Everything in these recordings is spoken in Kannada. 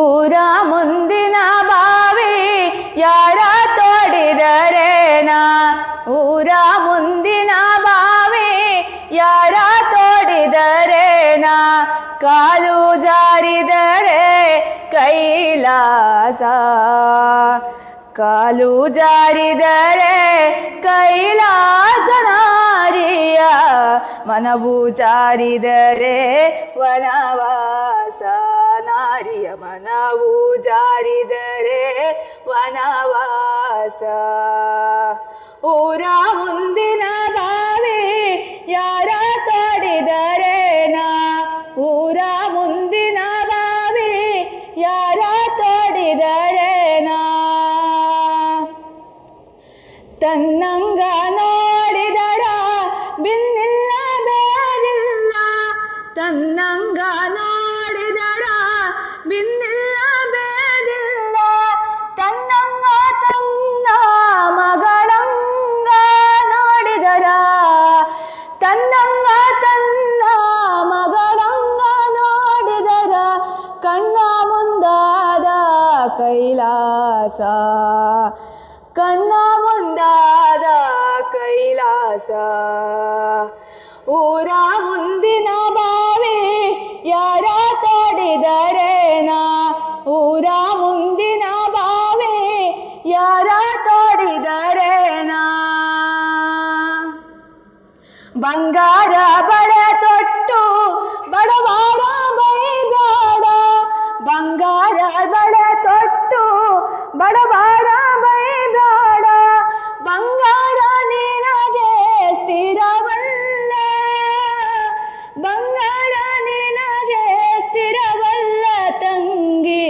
ಊರ ಮುಂದಿನ ಬಾವಿ ಯಾರ ತೋಡಿದರೇನಾ? ಊರ ಮುಂದಿನ ಬಾವಿ ಯಾರ ತೋಡಿದರೇನಾ? ಕಾಲು ಜಾರಿದರೆ ಕೈಲಾಸ, ಕಾಲು ಜಾರಿದರೆ ಕೈಲಾಸ ನಾರಿಯ, ಮನವು ಜಾರಿದರೆ ವನವಾಸ ನಾರಿಯ, ಮನವು ಜಾರಿದರೆ ವನವಾಸ. ಊರ ಮುಂದಿನ ಬಾವಿ ಯಾರ ತೋಡಿದರೇನಾ? ಊರ ಮುಂದಿನ ಬಾವಿ ಯಾರ ತೋಡಿದರೇನಾ? ತನ್ನಂಗ ನೋಡಿದರ ಬಿನ್ನಿಲ್ಲ ಬೇರಿಲ್ಲ, ತನ್ನಂಗ ನೋಡಿದರ ಬಿನ್ನಿಲ್ಲ ಬೇರಿಲ್ಲ, ತನ್ನಂಗ ತನ್ನ ಮಗಳಂಗ ನೋಡಿದರ, ತನ್ನಂಗ ತನ್ನ ಮಗಳಂಗ ನೋಡಿದರ ಕಣ್ಣ ಮುಂದಾದ ಕೈಲಾಸ, ಕಣ್ಣ ಮುಂದಾದ ಕೈಲಾಸ. ಊರ ಮುಂದಿನ ಬಾವಿ ಯಾರ ತೋಡಿದರೇನಾ? ಊರ ಮುಂದಿನ ಬಾವಿ ಯಾರ ತೋಡಿದರೇನಾ? ಬಂಗಾರ ಬಳೆ ತೊಟ್ಟು ಬಡವಾರ ಬೈಬೇಡ, ಬಂಗಾರ ಬಳೆ ತೊಟ್ಟು ಬಡವಾರ ಬೈಬೇಡ, ಬಂಗಾರ ನಿನಗೆ ಸ್ಥಿರವಲ್ಲ, ಬಂಗಾರ ನಿನಗೆ ಸ್ಥಿರವಲ್ಲ ತಂಗಿ,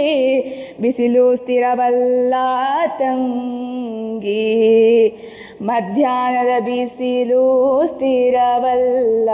ಬಿಸಿಲು ಸ್ಥಿರವಲ್ಲ ತಂಗಿ, ಮಧ್ಯಾಹ್ನದ ಬಿಸಿಲು ಸ್ಥಿರವಲ್ಲ.